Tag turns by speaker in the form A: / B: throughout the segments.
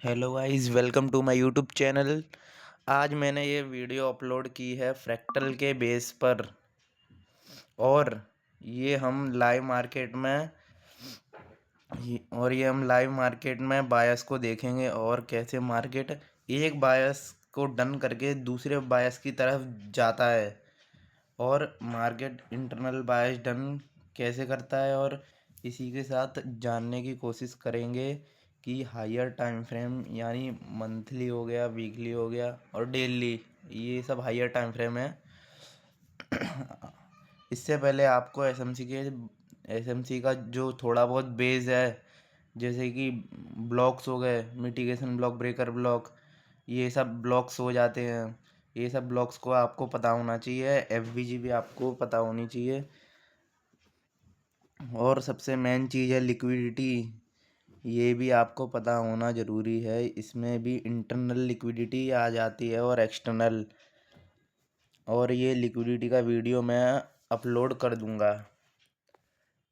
A: Hello guys, welcome to my YouTube channel. आज मैंने ये वीडियो अपलोड की है फ्रैक्टल के बेस पर। और ये हम लाइव मार्केट में ये हम लाइव मार्केट में बायस को देखेंगे और कैसे मार्केट एक बायस को डन करके दूसरे बायस की तरफ जाता है और मार्केट इंटरनल बायस डन कैसे करता है। और इसी के साथ जानने की कोशिश करेंगे कि हायर टाइम फ्रेम यानी मंथली हो गया, वीकली हो गया और डेली, ये सब हायर टाइम फ्रेम है। इससे पहले आपको एसएमसी का जो थोड़ा बहुत बेस है, जैसे कि ब्लॉक्स हो गए, मिटिगेशन ब्लॉक, ब्रेकर ब्लॉक, ये सब ब्लॉक्स हो जाते हैं। ये सब ब्लॉक्स को आपको पता होना चाहिए, एफवीजी भी आपको पता होनी चाहिए। और सबसे मेन चीज़ है लिक्विडिटी, ये भी आपको पता होना ज़रूरी है। इसमें भी इंटरनल लिक्विडिटी आ जाती है और एक्सटर्नल। और ये लिक्विडिटी का वीडियो मैं अपलोड कर दूंगा।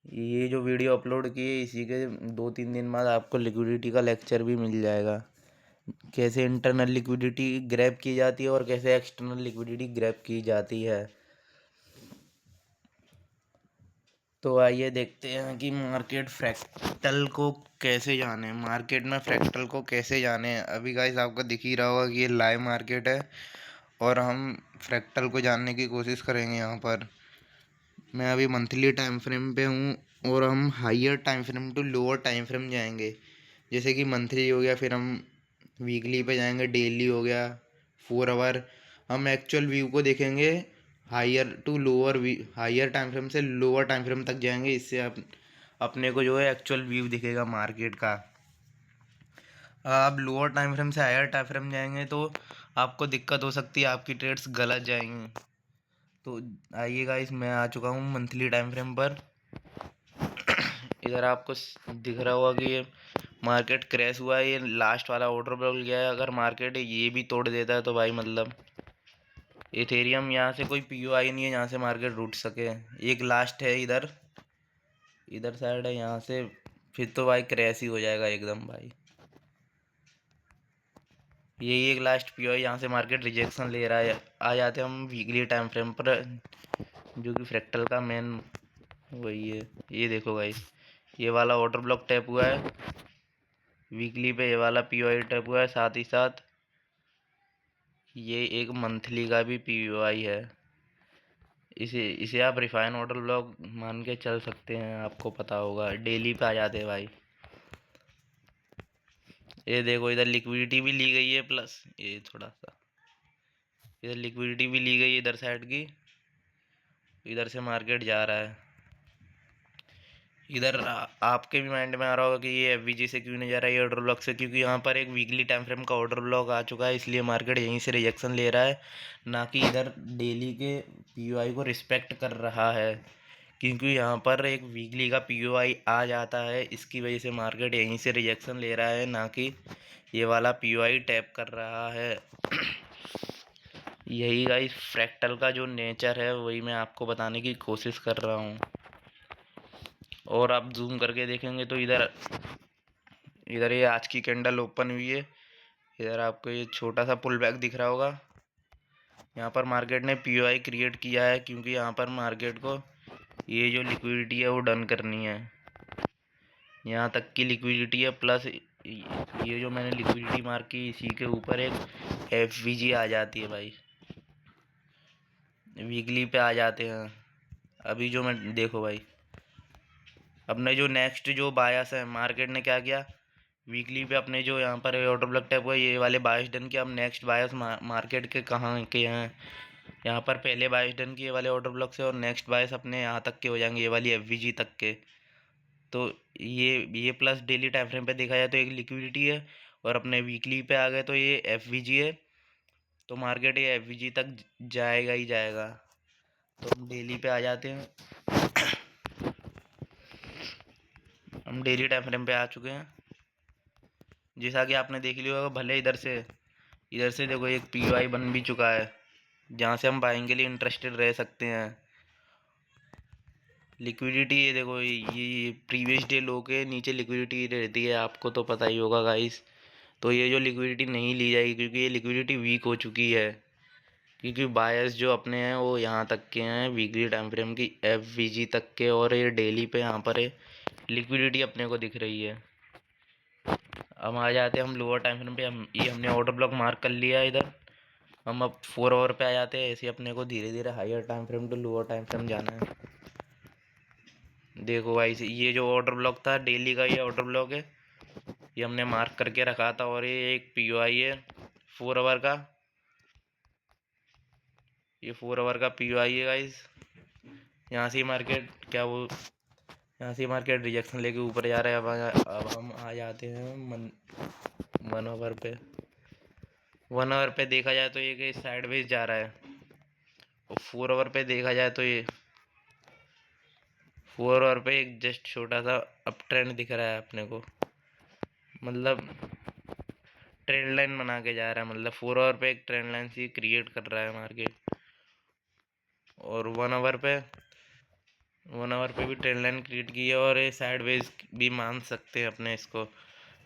A: ये जो वीडियो अपलोड किए इसी के 2-3 दिन बाद आपको लिक्विडिटी का लेक्चर भी मिल जाएगा, कैसे इंटरनल लिक्विडिटी ग्रैब की जाती है और कैसे एक्सटर्नल लिक्विडिटी ग्रैब की जाती है। तो आइए देखते हैं कि मार्केट फ्रैक्टल को कैसे जाने, मार्केट में फ्रैक्टल को कैसे जाने। अभी गाइस आपको दिख ही रहा होगा कि ये लाइव मार्केट है और हम फ्रैक्टल को जानने की कोशिश करेंगे। यहाँ पर मैं अभी मंथली टाइम फ्रेम पे हूँ और हम higher time frame to lower time frame जाएंगे। जैसे कि मंथली हो गया, फिर हम वीकली पे जाएंगे, डेली हो गया, 4 आवर। हम एक्चुअल व्यू को देखेंगे, higher to lower, higher time frame से लोअर टाइम फ्रेम तक जाएंगे। इससे अपने को जो है एक्चुअल व्यू दिखेगा मार्केट का। आप लोअर टाइम फ्रेम से हायर टाइम फ्रेम जाएंगे तो आपको दिक्कत हो सकती है, आपकी ट्रेड्स गलत जाएंगी। तो आइए गाइस, मैं आ चुका हूँ मंथली टाइम फ्रेम पर। इधर आपको दिख रहा होगा कि ये मार्केट क्रैश हुआ है, ये लास्ट वाला ऑर्डर ब्लॉक गया है। अगर मार्केट ये भी तोड़ देता है तो भाई मतलब इथेरियम, यहाँ से कोई पीओआई नहीं है यहाँ से मार्केट उठ सके। एक लास्ट है इधर, इधर साइड है, यहाँ से फिर तो भाई क्रैश ही हो जाएगा एकदम भाई। ये एक लास्ट पीओआई, यहाँ से मार्केट रिजेक्शन ले रहा है। आ जाते हैं हम वीकली टाइम फ्रेम पर, जो कि फ्रैक्टल का मेन वही है। ये देखो भाई, ये वाला ऑर्डर ब्लॉक टैप हुआ है वीकली पे, ये वाला पीओआई टैप हुआ है। साथ ही साथ ये एक मंथली का भी पीओआई है। इसे इसे आप रिफाइन ऑर्डर ब्लॉक मान के चल सकते हैं, आपको पता होगा। डेली पे आ जाते हैं भाई। ये देखो, इधर लिक्विडिटी भी ली गई है, प्लस ये थोड़ा सा इधर लिक्विडिटी भी ली गई है इधर साइड की। इधर से मार्केट जा रहा है। इधर आपके भी माइंड में आ रहा होगा कि ये एफवीजी से क्यों नहीं जा रहा है, ये ऑर्डर ब्लॉक से, क्योंकि यहाँ पर एक वीकली टाइम फ्रेम का ऑर्डर ब्लॉक आ चुका है, इसलिए मार्केट यहीं से रिजेक्शन ले रहा है, ना कि इधर डेली के पीओआई को रिस्पेक्ट कर रहा है। क्योंकि यहाँ पर एक वीकली का पीओआई आ जाता है, इसकी वजह से मार्केट यहीं से रिजेक्शन ले रहा है, ना कि ये वाला पीओआई टैप कर रहा है। यही गाइस फ्रैक्टल का जो नेचर है वही मैं आपको बताने की कोशिश कर रहा हूँ। और आप जूम करके देखेंगे तो इधर इधर ये आज की कैंडल ओपन हुई है। इधर आपको ये छोटा सा पुल बैक दिख रहा होगा। यहाँ पर मार्केट ने पीओआई क्रिएट किया है, क्योंकि यहाँ पर मार्केट को ये जो लिक्विडिटी है वो डन करनी है। यहाँ तक की लिक्विडिटी है, प्लस ये जो मैंने लिक्विडिटी मार्क की, इसी के ऊपर एक एफवीजी आ जाती है भाई। वीकली पे आ जाते हैं। अभी जो मैं देखो भाई, अपने जो नेक्स्ट जो बायस है, मार्केट ने क्या किया, वीकली पे अपने जो यहाँ पर ऑर्डर ब्लॉक टाइप हुआ, ये वाले बायस डन किया। अब नेक्स्ट बायस मार्केट के कहाँ के हैं, यहाँ पर पहले बायस डन किए वाले ऑर्डर ब्लॉक से, और नेक्स्ट बायस अपने यहाँ तक के हो जाएंगे, ये वाली एफवीजी तक के। तो ये प्लस डेली टाइम फ्रेम पे देखा जाए तो एक लिक्विडिटी है, और अपने वीकली पे आ गए तो ये एफवीजी है। तो मार्केट ये एफवीजी तक जाएगा ही जाएगा। तो हम डेली पे आ जाते हैं। हम डेली टाइम फ्रेम पे आ चुके हैं। जैसा कि आपने देख लिया होगा, भले इधर से देखो एक पीओआई बन भी चुका है, जहाँ से हम बाइंग के लिए इंटरेस्टेड रह सकते हैं। लिक्विडिटी ये देखो, ये प्रीवियस डे लो के नीचे लिक्विडिटी रहती है, आपको तो पता ही होगा गाइस। तो ये जो लिक्विडिटी नहीं ली जाएगी, क्योंकि ये लिक्विडिटी वीक हो चुकी है, क्योंकि बायर्स जो अपने हैं वो यहाँ तक के हैं, वीकली टाइम फ्रेम की एफवीजी तक के, और ये डेली पे यहाँ पर लिक्विडिटी अपने को दिख रही है। अब आ जाते हैं हम लोअर टाइम फ्रेम पे। हम ये हमने ऑर्डर ब्लॉक मार्क कर लिया है इधर। हम अब 4 आवर पे आ जाते हैं। ऐसे अपने को धीरे धीरे higher time frame to lower time frame जाना है। देखो भाई, ये जो ऑर्डर ब्लॉक था डेली का, ये ऑर्डर ब्लॉक है, ये हमने मार्क करके रखा था। और ये एक पीओआई है 4 आवर का, ये 4 आवर का पीओआई है गाइस। यहाँ से मार्केट क्या वो यहाँ से मार्केट रिजेक्शन लेके ऊपर जा रहा है। अब हम आ जाते हैं 1 आवर पे। 1 आवर पे देखा जाए तो ये साइडवेज जा रहा है, और 4 आवर पे देखा जाए तो ये 4 आवर पे एक जस्ट छोटा सा अप ट्रेंड दिख रहा है अपने को, मतलब ट्रेंड लाइन बना के जा रहा है। मतलब 4 आवर पे एक ट्रेंड लाइन सी क्रिएट कर रहा है मार्केट। और 1 आवर पे भी ट्रेंड लाइन क्रिएट की है, और ये साइडवेज भी मान सकते हैं अपने इसको।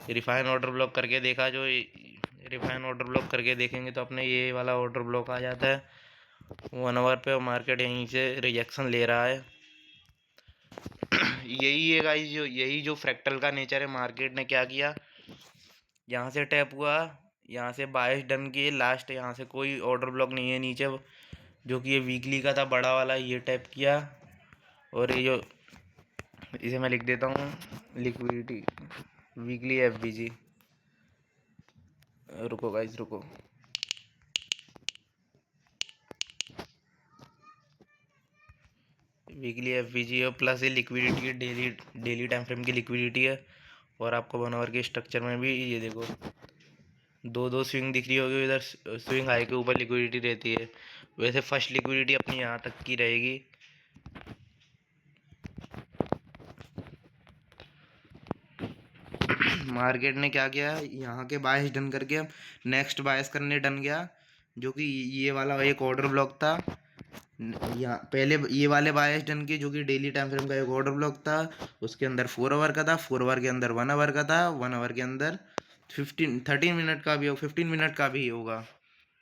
A: रिफाइन ऑर्डर ब्लॉक करके देखा, जो रिफाइन ऑर्डर ब्लॉक करके देखेंगे तो अपने ये वाला ऑर्डर ब्लॉक आ जाता है 1 आवर पे, और मार्केट यहीं से रिजेक्शन ले रहा है। यही है गाइस, यही जो फ्रैक्टल का नेचर है। मार्केट ने क्या किया, यहाँ से टैप हुआ, यहाँ से बायस डन किए, लास्ट यहाँ से कोई ऑर्डर ब्लॉक नहीं है नीचे, जो कि ये वीकली का था बड़ा वाला, ये टैप किया। और ये जो इसे मैं लिख देता हूँ, लिक्विडिटी वीकली एफवीजी। रुको गाइस, रुको। वीकली एफवीजी है, प्लस ये लिक्विडिटी है, डेली टाइम फ्रेम की लिक्विडिटी है। और आपको 1 आवर के स्ट्रक्चर में भी ये देखो, दो दो स्विंग दिख रही होगी। इधर स्विंग हाई के ऊपर लिक्विडिटी रहती है। वैसे फर्स्ट लिक्विडिटी अपनी यहाँ तक की रहेगी। मार्केट ने क्या किया, यहाँ के बायस डन करके अब नेक्स्ट बायस करने डन गया, जो कि ये वाला एक ऑर्डर ब्लॉक था। यहाँ पहले ये वाले बायस डन के, जो कि डेली टाइम फ्रेम का एक ऑर्डर ब्लॉक था, उसके अंदर 4 आवर का था, 4 आवर के अंदर 1 आवर का था, 1 आवर के अंदर 13 मिनट का भी हो, 15 मिनट का भी होगा।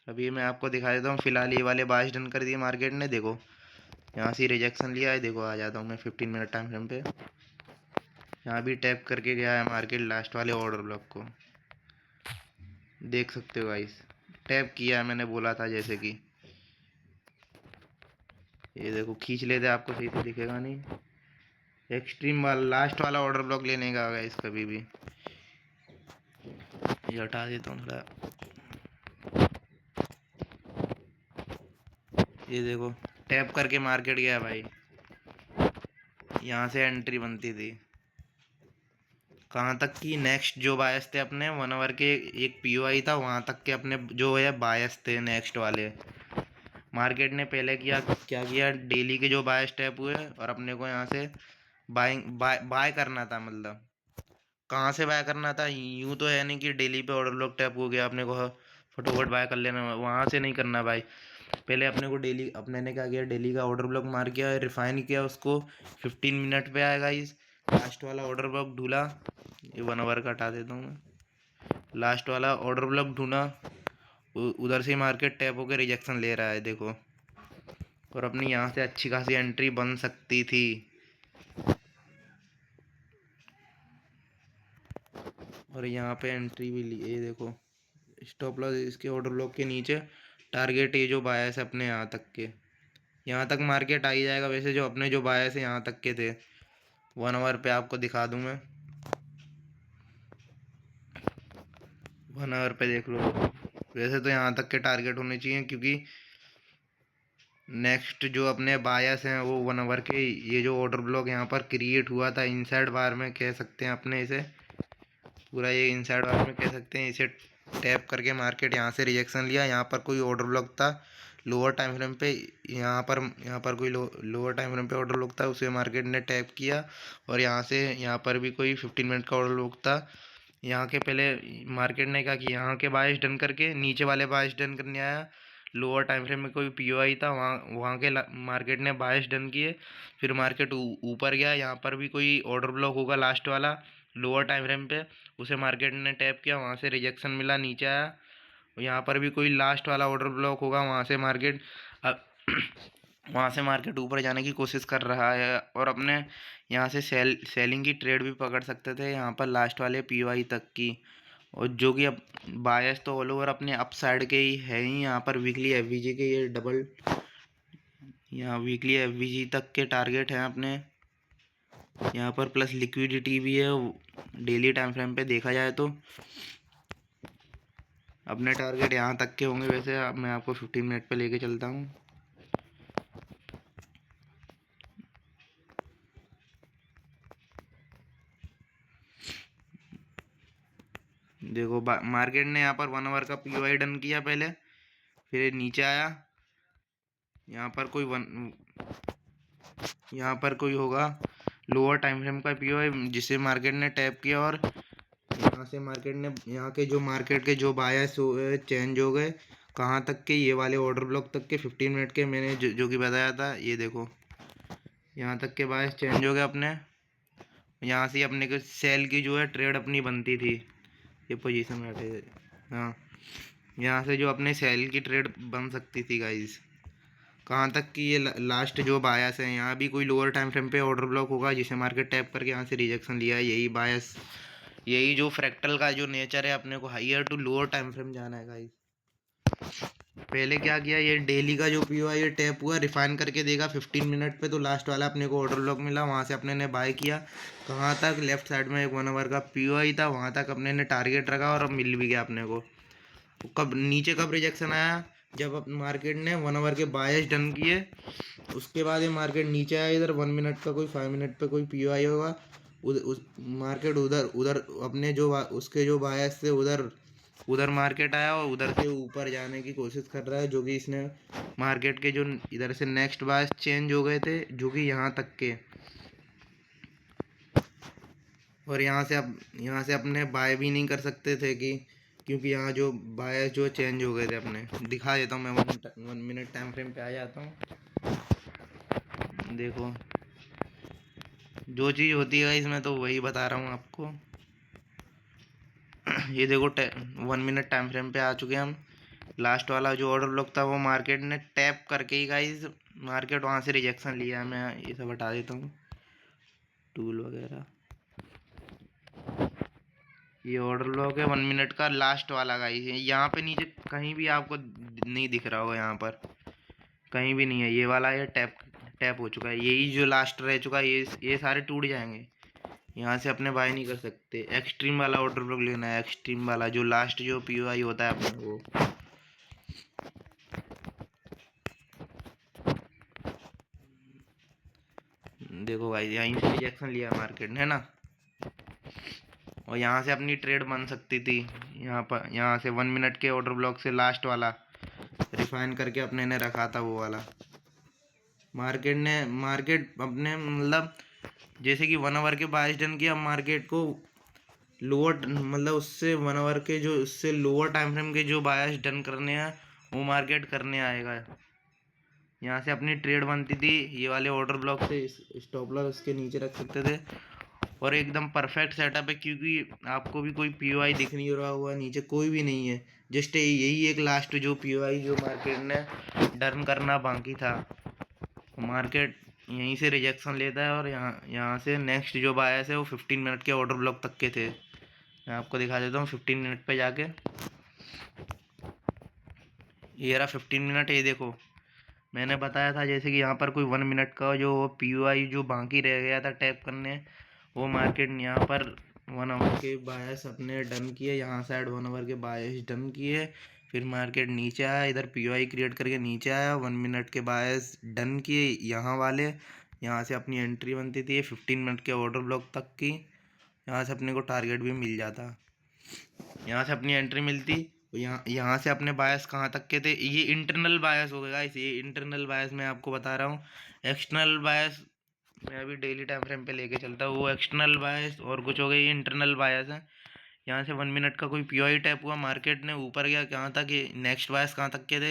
A: अभी मैं आपको दिखा देता हूँ। फिलहाल ये वाले बायस डन कर दिए मार्केट ने, देखो यहाँ से रिजेक्शन लिया है। देखो आ जाता हूँ मैं 15 मिनट टाइम फ्रेम पे। यहाँ भी टैप करके गया है मार्केट लास्ट वाले ऑर्डर ब्लॉक को, देख सकते हो गाइस। टैप किया है, मैंने बोला था जैसे कि ये देखो, खींच लेते आपको सही से दिखेगा नहीं। एक्सट्रीम वाला लास्ट वाला ऑर्डर ब्लॉक लेने का गाइस कभी भी। ये हटा देता हूँ थोड़ा। ये देखो, टैप करके मार्केट गया भाई, यहाँ से एंट्री बनती थी। कहाँ तक की, नेक्स्ट जो बायस थे अपने 1 आवर के, एक पीओआई था, वहाँ तक के अपने जो है बायस थे नेक्स्ट वाले। मार्केट ने पहले क्या किया, डेली के जो बाय स्टेप हुए, और अपने को यहाँ से बाय करना था। मतलब कहाँ से बाय करना था, यूँ तो है नहीं कि डेली पे ऑर्डर ब्लॉक टैप हो गया अपने को फटाफट बाय कर लेना, वहाँ से नहीं करना भाई। पहले अपने को डेली, अपने ने क्या किया, डेली का ऑर्डर ब्लॉक मार किया, रिफाइन किया उसको। 15 मिनट पे आएगा इस लास्ट वाला ऑर्डर ब्लॉक ढूंढा। ये 1 आवर का हटा देता हूँ मैं। लास्ट वाला ऑर्डर ब्लॉक ढूंढा, उधर से मार्केट टैप होकर रिजेक्शन ले रहा है, देखो। और अपनी यहाँ से अच्छी खासी एंट्री बन सकती थी। और यहाँ पे एंट्री भी ली, ये देखो स्टॉप लॉस इसके ऑर्डर ब्लॉक के नीचे। टारगेट ये जो बायस है अपने यहाँ तक के, यहाँ तक मार्केट आ ही जाएगा। वैसे जो अपने जो बायस है यहाँ तक के थे, 1 आवर पे आपको दिखा दूँ मैं। 1 आवर पे देख लो, वैसे तो यहाँ तक के टारगेट होने चाहिए, क्योंकि नेक्स्ट जो अपने बायस हैं वो 1 आवर के, ये जो ऑर्डर ब्लॉक यहाँ पर क्रिएट हुआ था इनसाइड बार में कह सकते हैं अपने इसे, पूरा ये इनसाइड बार में कह सकते हैं। इसे टैप करके मार्केट यहाँ से रिजेक्शन लिया। यहाँ पर कोई ऑर्डर ब्लॉक था लोअर टाइम फ्रेम पे, यहाँ पर कोई लोअर टाइम फ्रेम पे ऑर्डर ब्लॉक था, उसे मार्केट ने टैप किया। और यहाँ से यहाँ पर भी कोई 15 मिनट का ऑर्डर ब्लॉक था। यहाँ के पहले मार्केट ने क्या किया, यहाँ के बायस डन करके नीचे वाले बायस डन करने आया। लोअर टाइम फ्रेम में कोई पीओआई था, वहाँ वहाँ के मार्केट ने बायस डन किए। फिर मार्केट ऊपर गया, यहाँ पर भी कोई ऑर्डर ब्लॉक होगा लास्ट वाला लोअर टाइम फ्रेम पे, उसे मार्केट ने टैप किया, वहाँ से रिजेक्शन मिला, नीचे आया। यहाँ पर भी कोई लास्ट वाला ऑर्डर ब्लॉक होगा, वहाँ से मार्केट वहाँ से मार्केट ऊपर जाने की कोशिश कर रहा है। और अपने यहाँ से सेलिंग की ट्रेड भी पकड़ सकते थे यहाँ पर लास्ट वाले पीओआई तक की। और जो कि अब बायस तो ऑल ओवर अपने अप साइड के ही है ही। यहाँ पर वीकली एफवीजी के ये डबल, यहाँ वीकली एफवीजी तक के टारगेट हैं अपने यहाँ पर, प्लस लिक्विडिटी भी है डेली टाइम फ्रेम पे देखा जाए तो। अपने टारगेट यहाँ तक के होंगे वैसे। अब मैं आपको 15 मिनट पे लेके चलता हूँ। देखो मार्केट ने यहाँ पर 1 आवर का पीओआई डन किया पहले, फिर ये नीचे आया। यहाँ पर कोई होगा लोअर टाइम फ्रेम का पीओआई जिसे मार्केट ने टैप किया, और यहाँ से मार्केट ने यहाँ के जो मार्केट के जो बायस चेंज हो गए कहाँ तक के, ये वाले ऑर्डर ब्लॉक तक के 15 मिनट के मैंने जो कि बताया था। ये देखो यहाँ तक के बायस चेंज हो गए अपने। यहाँ से अपने को सेल की जो है ट्रेड अपनी बनती थी, ये पोजीशन में बैठे। हाँ, यहाँ से जो अपने सेल की ट्रेड बन सकती थी गाइस, कहाँ तक कि ये लास्ट जो बायस है, यहाँ भी कोई लोअर टाइम फ्रेम पे ऑर्डर ब्लॉक होगा जिसे मार्केट टैप करके यहाँ से रिजेक्शन लिया है। यही बायस, यही जो फ्रैक्टल का जो नेचर है, अपने को higher to lower time frame जाना है गाइस। पहले क्या किया, ये डेली का जो पीओआई ये टैप हुआ, रिफाइन करके देगा 15 मिनट पे, तो लास्ट वाला अपने को ऑर्डर ब्लॉक मिला, वहाँ से अपने ने बाय किया। कहाँ तक, लेफ्ट साइड में एक 1 आवर का पीओआई था, वहाँ तक अपने ने टारगेट रखा और अब मिल भी गया अपने को। कब नीचे कब रिजेक्शन आया, जब मार्केट ने 1 आवर के बायस डन किए, उसके बाद ये मार्केट नीचे आया। इधर 1 मिनट का कोई 5 मिनट पे कोई पीओआई होगा, मार्केट उधर उधर अपने जो उसके जो बायस थे उधर मार्केट आया और उधर से ऊपर जाने की कोशिश कर रहा है, जो कि इसने मार्केट के जो इधर से नेक्स्ट बायस चेंज हो गए थे जो कि यहाँ तक के। और यहाँ से अपने बाय भी नहीं कर सकते थे कि, क्योंकि यहाँ जो बायस जो चेंज हो गए थे अपने। दिखा देता हूँ मैं, 1 मिनट टाइम फ्रेम पे आ जाता हूँ। देखो जो चीज़ होती है इसमें तो वही बता रहा हूँ आपको। ये देखो 1 मिनट टाइम फ्रेम पे आ चुके हैं हम। लास्ट वाला जो ऑर्डर ब्लॉक था वो मार्केट ने टैप करके ही गाइस मार्केट वहाँ से रिजेक्शन लिया है। मैं ये सब हटा देता हूँ टूल वगैरह। ये ऑर्डर ब्लॉक है 1 मिनट का लास्ट वाला गाइस। यहाँ पे नीचे कहीं भी आपको नहीं दिख रहा होगा, यहाँ पर कहीं भी नहीं है। ये वाला ये टैप हो चुका है, यही जो लास्ट रह चुका है, ये सारे टूट जाएंगे। यहाँ से अपने बाय नहीं कर सकते। एक्सट्रीम वाला ऑर्डर ब्लॉक लेना है, एक्सट्रीम वाला जो लास्ट जो पीओआई होता है अपने वो। देखो भाई यहीं से रिजेक्शन लिया मार्केट ने, है ना। और यहाँ से अपनी ट्रेड बन सकती थी। यहाँ से 1 मिनट के ऑर्डर ब्लॉक से लास्ट वाला रिफाइन करके अपने ने रखा था वो वाला। मार्केट अपने मतलब जैसे कि 1 आवर के बायस डन किया, मार्केट को लोअर मतलब उससे 1 आवर के जो उससे लोअर टाइम फ्रेम के जो बायस डन करने हैं वो मार्केट करने आएगा। यहाँ से अपनी ट्रेड बनती थी, ये वाले ऑर्डर ब्लॉक से स्टॉप लॉस उसके नीचे रख सकते थे। और एकदम परफेक्ट सेटअप है, क्योंकि आपको भी कोई पीओआई दिख नहीं रहा हुआ, नीचे कोई भी नहीं है। जस्ट यही एक लास्ट जो पीओआई जो मार्केट ने डन करना बाकी था, मार्केट यहीं से रिजेक्शन लेता है। और यहाँ से नेक्स्ट जो बायस है वो 15 मिनट के ऑर्डर ब्लॉक तक के थे। मैं आपको दिखा देता हूँ 15 मिनट पे जाके। ये रहा 15 मिनट। ये देखो मैंने बताया था जैसे कि यहाँ पर कोई 1 मिनट का जो पीओआई जो बाकी रह गया था टैप करने, वो मार्केट यहाँ पर 1 आवर के बायस अपने डन किए। यहाँ साइड 1 आवर के बायस डन किए, फिर मार्केट नीचे आया, इधर पीओआई क्रिएट करके नीचे आया, 1 मिनट के बायस डन किए यहाँ वाले। यहाँ से अपनी एंट्री बनती थी 15 मिनट के ऑर्डर ब्लॉक तक की। यहाँ से अपने को टारगेट भी मिल जाता, यहाँ से अपनी एंट्री मिलती। यहाँ से अपने बायस कहाँ तक के थे, ये इंटरनल बायस हो गया। इसे इंटरनल बायस मैं आपको बता रहा हूँ। एक्सटर्नल बायस मैं अभी डेली टाइम फ्रेम पे लेके चलता हूँ, वो एक्सटर्नल बायस और कुछ हो गया, ये इंटरनल बायस है। यहाँ से 1 मिनट का कोई पीओआई टैप हुआ, मार्केट ने ऊपर गया कहाँ तक, ये नेक्स्ट बायस कहाँ तक के थे,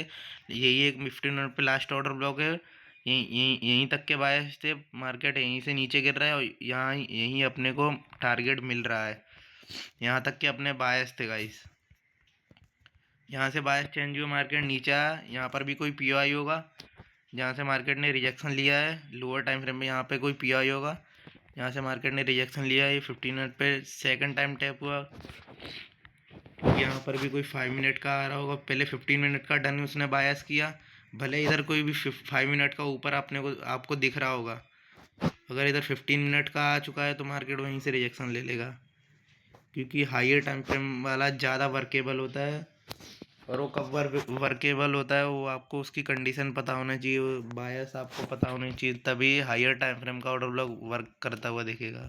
A: यही एक 15 मिनट पे लास्ट ऑर्डर ब्लॉक है। यहीं तक के बायस थे, मार्केट यहीं से नीचे गिर रहा है और यहाँ यहीं अपने को टारगेट मिल रहा है। यहाँ तक के अपने बायस थे गाइस। यहाँ से बायस चेंज हुआ, मार्केट नीचे आया, यहाँ पर भी कोई पीओआई होगा, जहाँ से मार्केट ने रिजेक्शन लिया है लोअर टाइम फ्रेम में, यहाँ पे कोई पीओआई होगा, यहाँ से मार्केट ने रिजेक्शन लिया है। ये 15 मिनट पे सेकंड टाइम टैप हुआ, क्योंकि यहाँ पर भी कोई 5 मिनट का आ रहा होगा। पहले 15 मिनट का डन उसने बायस किया, भले इधर कोई भी 5 मिनट का ऊपर आपको दिख रहा होगा, अगर इधर 15 मिनट का आ चुका है तो मार्केट वहीं से रिजेक्शन ले लेगा, क्योंकि हाइयर टाइम फ्रेम वाला ज़्यादा वर्केबल होता है। और वो कब वर्केबल होता है, वो आपको उसकी कंडीशन पता होना चाहिए, बायस आपको पता होना चाहिए, तभी हाइयर टाइम फ्रेम का ऑर्डर ब्लॉक वर्क करता हुआ दिखेगा।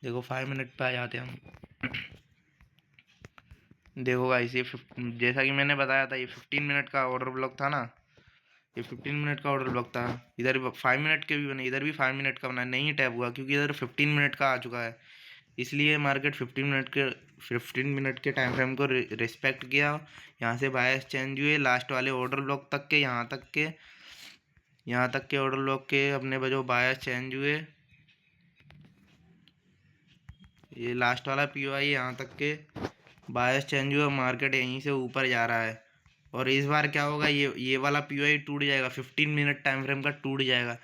A: देखो 5 मिनट पे आ जाते हैं हम। देखो गाइस, ये जैसा कि मैंने बताया था, ये 15 मिनट का ऑर्डर ब्लॉक था ना, ये 15 मिनट का ऑर्डर ब्लॉक था। इधर भी 5 मिनट के भी बने, इधर भी 5 मिनट का बना, नहीं टैप हुआ क्योंकि इधर 15 मिनट का आ चुका है, इसलिए मार्केट 15 मिनट के टाइम फ्रेम को रिस्पेक्ट किया। यहाँ से बायस चेंज हुए लास्ट वाले ऑर्डर ब्लॉक तक के, यहाँ तक के ऑर्डर ब्लॉक के अपने जो बायस चेंज हुए, ये लास्ट वाला पीओआई यहाँ तक के बायस चेंज हुआ, मार्केट यहीं से ऊपर जा रहा है। और इस बार क्या होगा, ये वाला पीओआई टूट जाएगा, 15 मिनट टाइम फ्रेम का टूट जाएगा।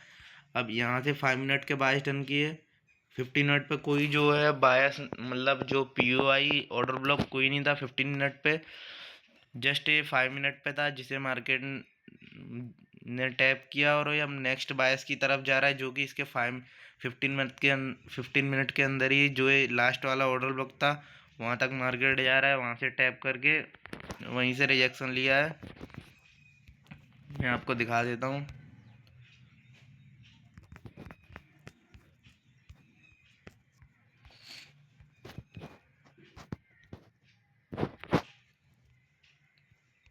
A: अब यहाँ से 5 मिनट के बायस डन किए, 15 मिनट पे कोई जो है बायस, मतलब जो पीओआई ऑर्डर ब्लॉक कोई नहीं था 15 मिनट पे, जस्ट ये 5 मिनट पे था, जिसे मार्केट ने टैप किया और ये अब नेक्स्ट बायस की तरफ जा रहा है, जो कि इसके 15 मिनट के अंदर ही जो ये लास्ट वाला ऑर्डर ब्लॉक था वहाँ तक मार्केट जा रहा है, वहाँ से टैप करके वहीं से रिजेक्शन लिया है। मैं आपको दिखा देता हूँ।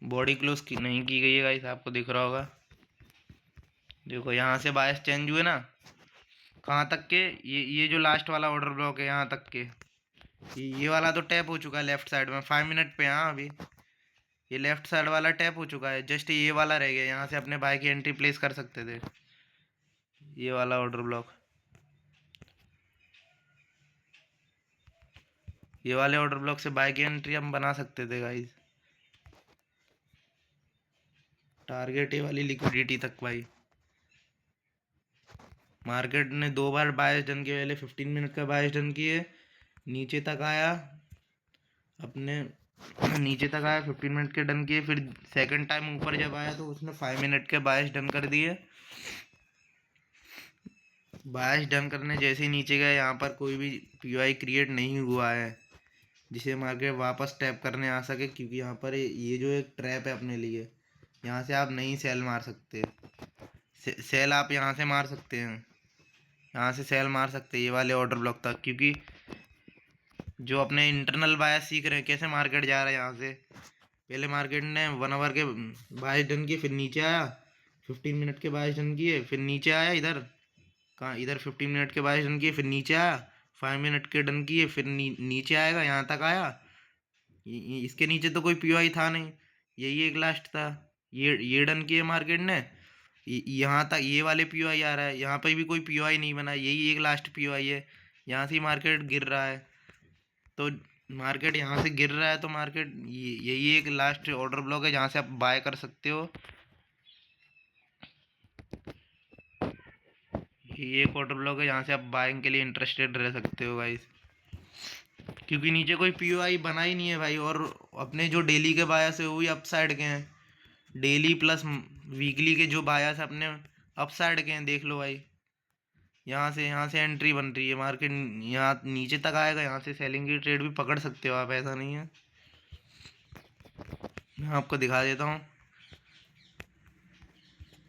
A: बॉडी क्लोज की नहीं की गई है गाइस, आपको दिख रहा होगा। देखो यहाँ से बायस चेंज हुए ना, कहाँ तक के, ये जो लास्ट वाला ऑर्डर ब्लॉक है यहाँ तक के, ये वाला तो टैप हो चुका है लेफ्ट साइड में 5 मिनट पे। हाँ अभी ये लेफ्ट साइड वाला टैप हो चुका है, जस्ट ये वाला रह गया, यहाँ से अपने बाय की एंट्री प्लेस कर सकते थे, ये वाला ऑर्डर ब्लॉक, ये वाले ऑर्डर ब्लॉक से बाय की एंट्री हम बना सकते थे गाइस, टारगेट ये वाली लिक्विडिटी तक भाई। मार्केट ने 2 बार बायस डन किए, पहले 15 मिनट का बायस डन किए, नीचे तक आया, अपने नीचे तक आया, 15 मिनट के डन किए, फिर सेकंड टाइम ऊपर जब आया तो उसने 5 मिनट के बायस डन कर दिए। बायस डन करने जैसे ही नीचे गए, यहाँ पर कोई भी पीओआई क्रिएट नहीं हुआ है जिसे मार्केट वापस टैप करने आ सके, क्योंकि यहाँ पर ये जो एक ट्रैप है अपने लिए, यहाँ से आप नहीं सेल मार सकते। सेल आप यहाँ से मार सकते हैं, यहाँ से सेल मार सकते हैं ये वाले ऑर्डर ब्लॉक तक, क्योंकि जो अपने इंटरनल बायस सीख रहे हैं कैसे मार्केट जा रहा है। यहाँ से पहले मार्केट ने 1 आवर के बायस डन किए, फिर नीचे आया, 15 मिनट के बायस डन किए, फिर नीचे आया, इधर कहाँ, इधर 15 मिनट के बायस डन किए, फिर नीचे आया, 5 मिनट के डन किए, फिर नीचे आएगा, यहाँ तक आया, इसके नीचे तो कोई पीओआई था नहीं, यही एक लास्ट था, ये डन किए मार्केट ने, यहाँ तक ये वाले पीओआई आ रहा है, यहाँ पे भी कोई पीओआई नहीं बना, यही एक लास्ट पीओआई है, यहाँ से ही मार्केट गिर रहा है। तो मार्केट यहाँ से गिर रहा है तो मार्केट यही एक लास्ट ऑर्डर ब्लॉक है जहाँ से आप बाय कर सकते हो, ये एक ऑर्डर ब्लॉक है जहाँ से आप बाइंग के लिए इंटरेस्टेड रह सकते हो गाइस, क्योंकि नीचे कोई पीओआई बना ही नहीं है भाई। और अपने जो डेली के बायस है वही अप साइड के हैं, डेली प्लस वीकली के जो बायस अपने अप साइड के हैं, देख लो भाई, यहाँ से एंट्री बन रही है, मार्केट यहाँ नीचे तक आएगा, यहाँ से सेलिंग की ट्रेड भी पकड़ सकते हो आप, ऐसा नहीं है। मैं आपको दिखा देता हूँ।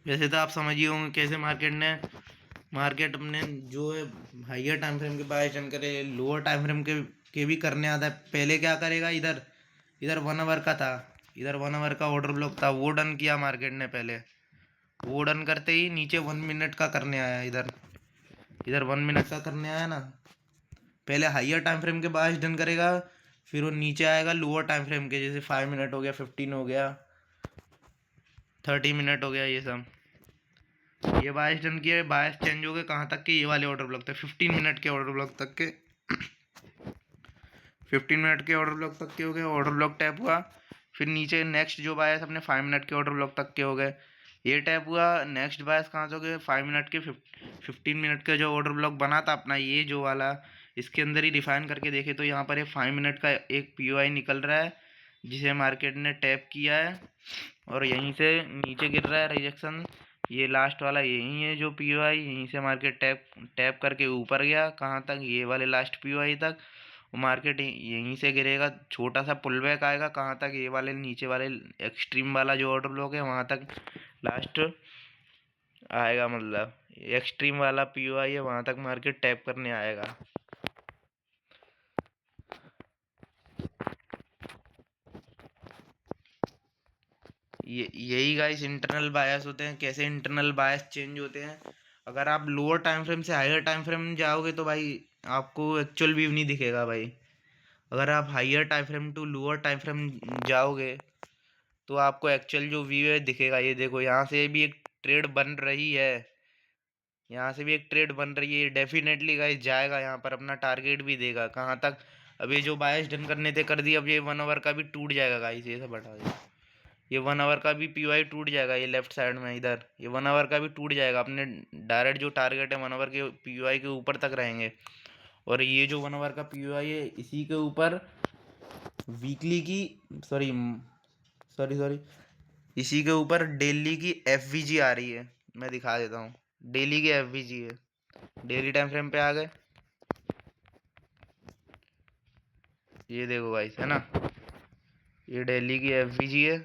A: वैसे तो आप समझ ही होंगे कैसे मार्केट अपने जो है हाइयर टाइम फ्रेम के बाय डन करे, लोअर टाइम फ्रेम के भी करने आता है। पहले क्या करेगा, इधर इधर 1 आवर का था, इधर 1 आवर का ऑर्डर ब्लॉक था, वो डन किया मार्केट ने पहले, वो डन करते ही नीचे 1 मिनट का करने आया, इधर इधर 1 मिनट का करने आया ना, पहले हाइयर टाइम फ्रेम के बायस डन करेगा, फिर वो नीचे आएगा लोअर टाइम फ्रेम के, जैसे 5 मिनट हो गया, 15 हो गया, 30 मिनट हो गया, ये सब ये बायस डन किया, बायस चेंज हो गए कहाँ तक के, ये वाले ऑर्डर ब्लॉक तक, 15 मिनट के ऑर्डर ब्लॉक तक के। 15 मिनट के ऑर्डर ब्लॉक तक के हो गए, ऑर्डर ब्लॉक टैप हुआ। फिर नीचे नेक्स्ट जो बायस अपने 5 मिनट के ऑर्डर ब्लॉक तक के हो गए, ये टैप हुआ। नेक्स्ट बायस कहाँ से हो गए, 5 मिनट के 15 मिनट का जो ऑर्डर ब्लॉक बना था अपना ये जो वाला, इसके अंदर ही डिफाइन करके देखे तो यहाँ पर एक 5 मिनट का एक पीओआई निकल रहा है जिसे मार्केट ने टैप किया है और यहीं से नीचे गिर रहा है रिजेक्शन। ये लास्ट वाला यही है जो पीओआई, यहीं से मार्केट टैप टैप करके ऊपर गया कहाँ तक, ये वाले लास्ट पीओआई तक। मार्केट यहीं से गिरेगा, छोटा सा पुल बैक आएगा कहाँ तक, ये वाले नीचे वाले एक्सट्रीम वाला जो ऑर्डर ब्लॉक है वहाँ तक लास्ट आएगा, मतलब एक्सट्रीम वाला पीओआई है वहाँ तक मार्केट टैप करने आएगा। ये यही गाइस इंटरनल बायस होते हैं। कैसे इंटरनल बायस चेंज होते हैं, अगर आप लोअर टाइम फ्रेम से हायर टाइम फ्रेम में जाओगे तो भाई आपको एक्चुअल व्यू नहीं दिखेगा भाई। अगर आप higher time frame to lower time frame जाओगे तो आपको एक्चुअल जो व्यू है दिखेगा। ये देखो यहाँ से भी एक ट्रेड बन रही है, यहाँ से भी एक ट्रेड बन रही है, डेफिनेटली गाइस जाएगा यहाँ पर, अपना टारगेट भी देगा कहाँ तक। अब ये जो बायस डन करने थे कर दिया, अब ये 1 आवर का भी टूट जाएगा गाइस, ये सब हटा दो। ये 1 आवर का भी पीओआई टूट जाएगा, ये लेफ्ट साइड में इधर ये 1 आवर का भी टूट जाएगा। अपने डायरेक्ट जो टारगेट है 1 आवर के पीओआई के ऊपर तक रहेंगे। और ये जो 1 आवर का पीओआई है इसी के ऊपर वीकली की, सॉरी सॉरी सॉरी, इसी के ऊपर डेली की एफवीजी आ रही है। मैं दिखा देता हूँ, डेली की एफवीजी है, डेली टाइम फ्रेम पे आ गए, ये देखो गाइस है ना, ये डेली की एफवीजी है।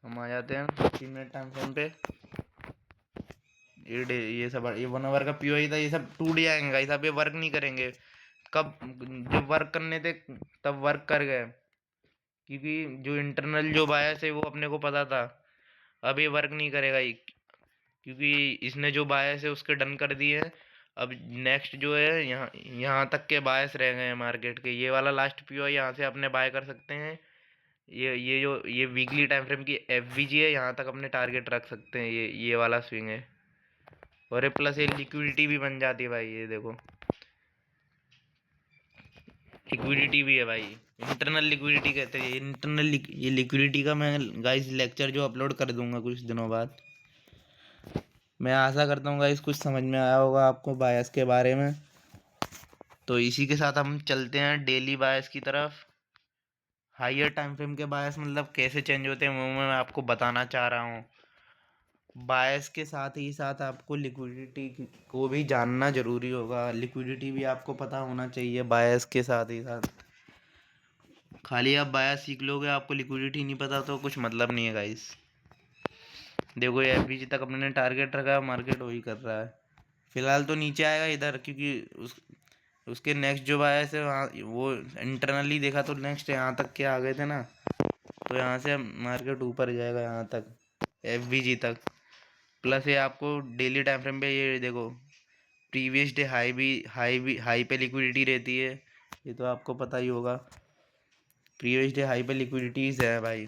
A: हम आ जाते हैं 15 मिनट टाइम फ्रेम पे, ये सब ये 1 आवर का पीओआई था, ये सब टूट जाएंगे गाइस। अब ये वर्क नहीं करेंगे, कब जब वर्क करने थे तब वर्क कर गए, क्योंकि जो इंटरनल जो बायस है वो अपने को पता था। अब ये वर्क नहीं करेगा ये, क्योंकि इसने जो बायस है उसके डन कर दिए हैं। अब नेक्स्ट जो है यहाँ यहाँ तक के बायस रह गए हैं मार्केट के, ये वाला लास्ट पीओआई यहाँ से अपने बाय कर सकते हैं। ये जो ये वीकली टाइम फ्रेम की एफवीजी है, यहाँ तक अपने टारगेट रख सकते हैं, ये वाला स्विंग है। और ये प्लस ये लिक्विडिटी भी बन जाती है भाई, ये देखो लिक्विडिटी भी है भाई, इंटरनल लिक्विडिटी कहते हैं। इंटरनल ये लिक्विडिटी का मैं गाइस लेक्चर जो अपलोड कर दूंगा कुछ दिनों बाद। मैं आशा करता हूँ गाइस कुछ समझ में आया होगा आपको बायस के बारे में। तो इसी के साथ हम चलते हैं डेली बायस की तरफ। हाइयर टाइम फ्रेम के बायस मतलब कैसे चेंज होते हैं वो मैं आपको बताना चाह रहा हूँ। बायस के साथ ही साथ आपको लिक्विडिटी को भी जानना ज़रूरी होगा, लिक्विडिटी भी आपको पता होना चाहिए बायस के साथ ही साथ। खाली आप बायस सीख लोगे आपको लिक्विडिटी नहीं पता तो कुछ मतलब नहीं है गाइस। देखो ये एफबीजी तक अपने टारगेट रखा है, मार्केट वही कर रहा है। फिलहाल तो नीचे आएगा इधर, क्योंकि उसके नेक्स्ट जो बायस है वहाँ वो इंटरनली देखा तो नेक्स्ट यहाँ तक के आ गए थे ना, तो यहाँ से मार्केट ऊपर जाएगा यहाँ तक एफबीजी तक। प्लस ये आपको डेली टाइम फ्रेम पे ये देखो प्रीवियस डे हाई पे लिक्विडिटी रहती है, ये तो आपको पता ही होगा। प्रीवियस डे हाई पे लिक्विडिटीज है भाई।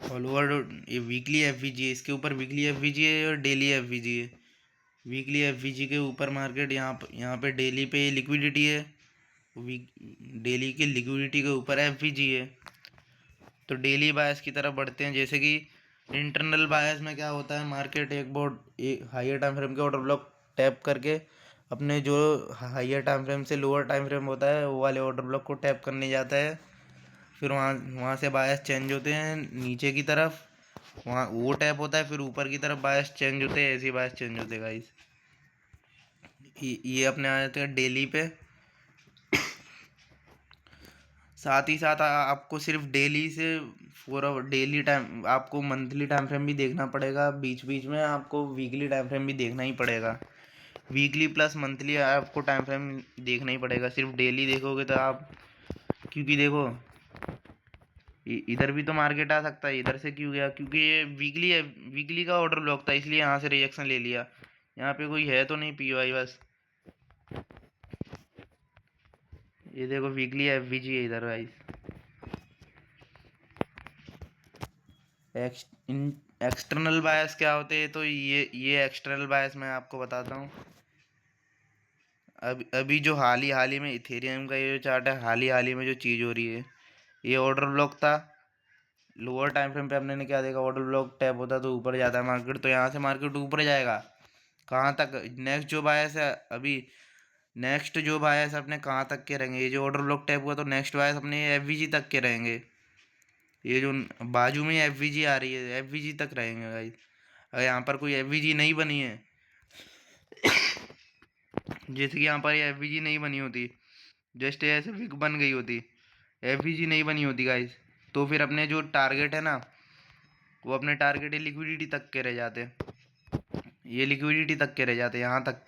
A: फॉलोअर ये वीकली एफवीजी है, इसके ऊपर वीकली एफवीजी है और डेली एफवीजी है। वीकली एफवीजी के ऊपर मार्केट यहाँ पे डेली पे लिक्विडिटी है, वीक डेली की लिक्विडिटी के ऊपर एफवीजी है। तो डेली बायस की तरफ बढ़ते हैं। जैसे कि इंटरनल बायस में क्या होता है, मार्केट एक हाइयर टाइम फ्रेम के ऑर्डर ब्लॉक टैप करके अपने जो हाइयर टाइम फ्रेम से लोअर टाइम फ्रेम होता है वो वाले ऑर्डर ब्लॉक को टैप करने जाता है। फिर वहाँ वहाँ से बायस चेंज होते हैं नीचे की तरफ, वहाँ वो टैप होता है, फिर ऊपर की तरफ बायस चेंज होते हैं, ऐसे बायस चेंज होते हैं गाइस। ये अपने आ जाते हैं डेली पे। साथ ही साथ आपको सिर्फ डेली से पूरा डेली टाइम, आपको मंथली टाइम फ्रेम भी देखना पड़ेगा, बीच बीच में आपको वीकली टाइम फ्रेम भी देखना ही पड़ेगा। वीकली प्लस मंथली आपको टाइम फ्रेम देखना ही पड़ेगा, सिर्फ डेली देखोगे तो आप, क्योंकि देखो इधर भी तो मार्केट आ सकता है, इधर से क्यों गया, क्योंकि ये वीकली है, वीकली का ऑर्डर ब्लॉक था इसलिए यहाँ से रिजेक्शन ले लिया। यहाँ पे कोई है तो नहीं पीओआई बस, ये देखो वीकली एफवीजी है इधर भाई। एक्सटर्नल बायस क्या होते हैं, तो ये एक्सटर्नल बायस मैं आपको बताता हूँ। अभी जो हाल ही में इथेरियम का ये जो चार्ट है, हाल ही में जो चीज़ हो रही है, ये ऑर्डर ब्लॉक था। लोअर टाइम फ्रेम पे हमने ने क्या देखा, ऑर्डर ब्लॉक टैप होता है तो ऊपर जाता है मार्केट, तो यहाँ से मार्केट ऊपर जाएगा। कहाँ तक नेक्स्ट जो बायस है अभी, नेक्स्ट जो बायस अपने कहाँ तक के रहेंगे, ये जो ऑर्डर ब्लॉक टैप हुआ तो नेक्स्ट बायस अपने एफवीजी तक के रहेंगे। ये जो बाजू में एफवीजी आ रही है, एफवीजी तक रहेंगे भाई। अगर यहाँ पर कोई एफवीजी नहीं बनी है, जैसे कि यहाँ पर ये एफवीजी नहीं बनी होती, जस्ट ऐसे विक बन गई होती, एफवीजी नहीं बनी होती गाइस, तो फिर अपने जो टारगेट है ना, वो अपने टारगेट ये लिक्विडिटी तक के रह जाते, ये लिक्विडिटी तक के रह जाते, यहाँ तक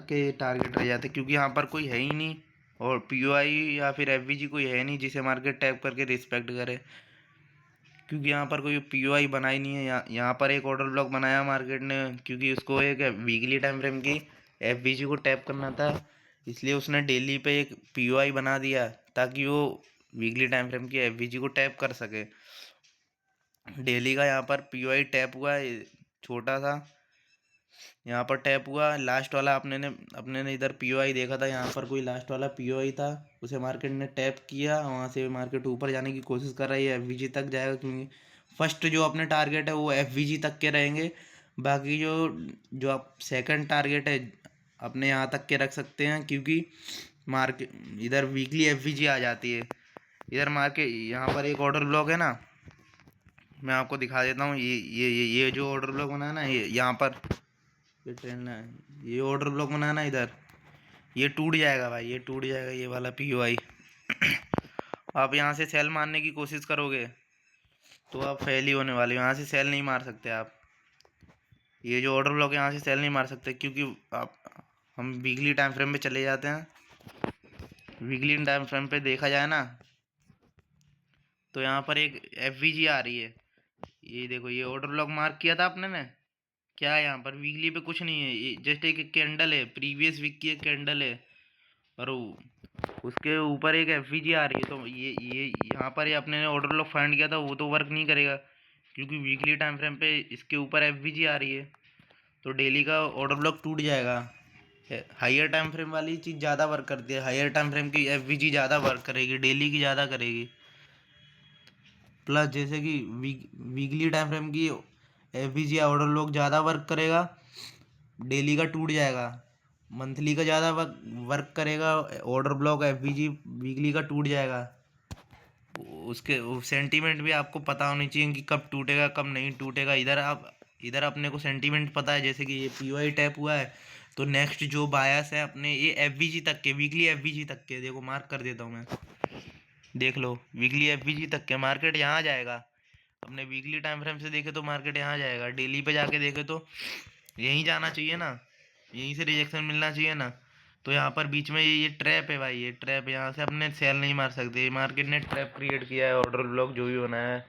A: के टारगेट रह जाते, क्योंकि यहाँ पर कोई है ही नहीं, और पीओआई या फिर एफवीजी कोई है नहीं जिसे मार्केट टैप करके रिस्पेक्ट करे, क्योंकि यहाँ पर कोई पीओआई बना ही नहीं है। यहाँ पर एक ऑर्डर ब्लॉक बनाया मार्केट ने, क्योंकि उसको एक वीकली टाइम फ्रेम की एफवीजी को टैप करना था, इसलिए उसने डेली पे एक पीओआई बना दिया ताकि वो वीकली टाइम फ्रेम की एफवीजी को टैप कर सके। डेली का यहाँ पर पीओआई टैप हुआ, छोटा सा यहाँ पर टैप हुआ, लास्ट वाला अपने ने इधर पीओआई देखा था, यहाँ पर कोई लास्ट वाला पीओआई था, उसे मार्केट ने टैप किया, वहाँ से मार्केट ऊपर जाने की कोशिश कर रही है, एफवीजी तक जाएगा, क्योंकि फर्स्ट जो अपने टारगेट है वो एफवीजी तक के रहेंगे। बाकी जो जो आप सेकंड टारगेट है अपने यहाँ तक के रख सकते हैं, क्योंकि मार्केट इधर वीकली एफवीजी आ जाती है। इधर मार्केट यहाँ पर एक ऑर्डर ब्लॉक है ना, मैं आपको दिखा देता हूँ, ये जो ऑर्डर ब्लॉक बना है ना, ये यहाँ पर ये ट्रेंड है, ये ऑर्डर ब्लॉक बना है ना इधर, ये टूट जाएगा भाई, ये टूट जाएगा ये वाला पीओआई। आप यहाँ से सेल मारने की कोशिश करोगे तो आप फेल ही होने वाले हो, यहाँ से सेल नहीं मार सकते आप, ये जो ऑर्डर ब्लॉक है यहाँ से सेल नहीं मार सकते, क्योंकि आप हम वीकली टाइम फ्रेम पे चले जाते हैं। वीकली टाइम फ्रेम पे देखा जाए ना, तो यहाँ पर एक एफवीजी आ रही है, ये देखो, ये ऑर्डर ब्लॉक मार्क किया था आपने ने, क्या है यहाँ पर वीकली पे कुछ नहीं है, ये जस्ट एक कैंडल है, प्रीवियस वीक की एक कैंडल है, और उसके ऊपर एक एफवीजी आ रही है, तो ये यहाँ पर ये अपने ने ऑर्डर ब्लॉक फाइंड किया था, वो तो वर्क नहीं करेगा, क्योंकि वीकली टाइम फ्रेम पे इसके ऊपर एफवीजी आ रही है, तो डेली का ऑर्डर ब्लॉक टूट जाएगा। हायर टाइम फ्रेम वाली चीज़ ज़्यादा वर्क करती है, हायर टाइम फ्रेम की एफवीजी ज़्यादा वर्क करेगी, डेली की ज़्यादा करेगी। प्लस जैसे कि वीकली टाइम फ्रेम की एफवीजी ऑर्डर ब्लॉक ज़्यादा वर्क करेगा, डेली का टूट जाएगा। मंथली का ज़्यादा वर्क करेगा, ऑर्डर ब्लॉक एफवीजी वीकली का टूट जाएगा। उसके सेंटीमेंट भी आपको पता होनी चाहिए कि कब टूटेगा कब नहीं टूटेगा। इधर अपने को सेंटीमेंट पता है, जैसे कि ये पीओआई टैप हुआ है, तो नेक्स्ट जो बायस है अपने ये एफवीजी तक के, वीकली एफवीजी तक के, देखो मार्क कर देता हूँ मैं, देख लो, वीकली एफवीजी तक के मार्केट यहाँ जाएगा। अपने वीकली टाइम फ्रेम से देखे तो मार्केट यहाँ जाएगा, डेली पे जाके देखे तो यहीं जाना चाहिए ना, यहीं से रिजेक्शन मिलना चाहिए ना। तो यहाँ पर बीच में ये ट्रैप है भाई, ये ट्रैप, यहाँ से अपने सेल नहीं मार सकते, मार्केट ने ट्रैप क्रिएट किया है, ऑर्डर ब्लॉक जो भी होना है।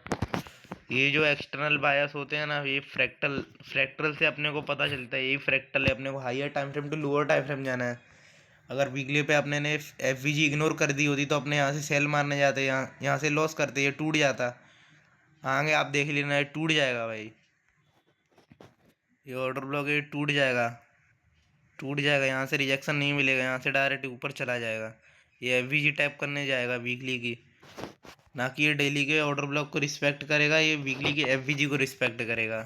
A: ये जो एक्सटर्नल बायस होते हैं ना, ये फ्रैक्टल फ्रैक्टल से अपने को पता चलता है, यही फ्रैक्टल है, अपने को higher time frame to lower time frame जाना है। अगर वीकली पे अपने ने एफवीजी इग्नोर कर दी होती तो अपने यहाँ से सेल मारने जाते, यहाँ से लॉस करते, ये टूट जाता। आगे आप देख लेना, ये टूट जाएगा भाई, ये ऑर्डर ब्लॉक ये टूट जाएगा, टूट जाएगा, यहाँ से रिजेक्शन नहीं मिलेगा, यहाँ से डायरेक्ट ऊपर चला जाएगा। ये एफवीजी टैप करने जाएगा वीकली की, ना कि ये डेली के ऑर्डर ब्लॉक को रिस्पेक्ट करेगा, ये वीकली की एफवीजी को रिस्पेक्ट करेगा।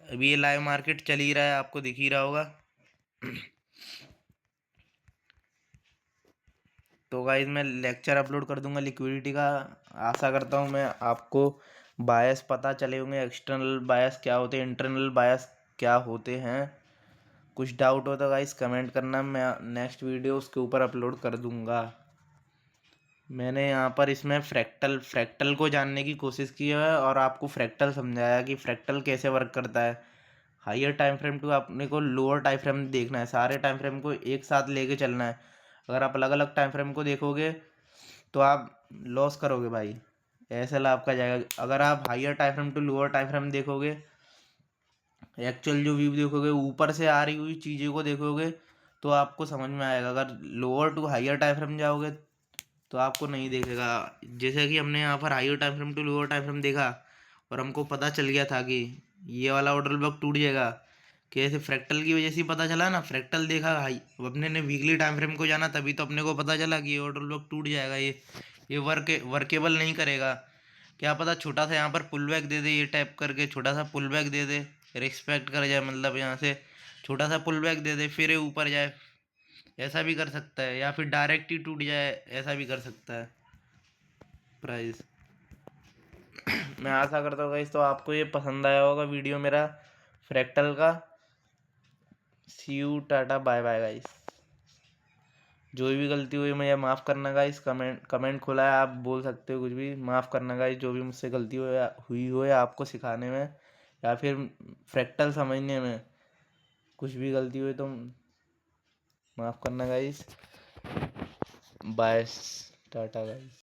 A: अभी ये लाइव मार्केट चल ही रहा है, आपको दिख ही रहा होगा। तो गाइस मैं लेक्चर अपलोड कर दूंगा लिक्विडिटी का, आशा करता हूँ मैं आपको बायस पता चले होंगे, एक्सटर्नल बायस क्या होते हैं, इंटरनल बायस क्या होते हैं। कुछ डाउट हो तो गाइस कमेंट करना, मैं नेक्स्ट वीडियो उसके ऊपर अपलोड कर दूंगा। मैंने यहाँ पर इसमें फ्रैक्टल को जानने की कोशिश की है, और आपको फ्रैक्टल समझाया कि फ्रैक्टल कैसे वर्क करता है। हायर टाइम फ्रेम टू अपने को लोअर टाइम फ्रेम देखना है, सारे टाइम फ्रेम को एक साथ लेके चलना है। अगर आप अलग अलग टाइम फ्रेम को देखोगे तो आप लॉस करोगे भाई, ऐसे लाभ का जाएगा। अगर आप higher time frame to lower time frame देखोगे, एक्चुअल जो व्यू देखोगे, ऊपर से आ रही हुई चीज़ों को देखोगे, तो आपको समझ में आएगा। अगर lower to higher time frame जाओगे तो आपको नहीं देखेगा। जैसे कि हमने यहाँ पर higher time frame to lower time frame देखा, और हमको पता चल गया था कि ये वाला ऑर्डर ब्लॉक टूट जाएगा, कि ऐसे फ्रैक्टल की वजह से ही पता चला ना, फ्रैक्टल देखा भाई, अब अपने ने वीकली टाइम फ्रेम को जाना, तभी तो अपने को पता चला कि ये ऑर्डर ब्लॉक टूट जाएगा, ये वर्केबल नहीं करेगा। क्या पता छोटा सा यहाँ पर पुल बैक दे दे, ये टाइप करके छोटा सा पुल बैक दे दे, रिस्पेक्ट कर जाए, मतलब यहाँ से छोटा सा पुल बैक दे दे, फिर ये ऊपर जाए, ऐसा भी कर सकता है, या फिर डायरेक्ट ही टूट जाए, ऐसा भी कर सकता है प्राइस। मैं आशा करता हूँ गाइस तो आपको ये पसंद आया होगा वीडियो मेरा फ्रैक्टल का। See you, tata, bye bye guys. जो भी गलती हुई मुझे माफ़ करना गाइस, कमेंट कमेंट खुला है, आप बोल सकते हो कुछ भी, माफ़ करना गाइस जो भी मुझसे गलती हुई हो या आपको सिखाने में या फिर फ्रैक्टल समझने में कुछ भी गलती हुई तो माफ़ करना गाइस। Bye, Tata guys.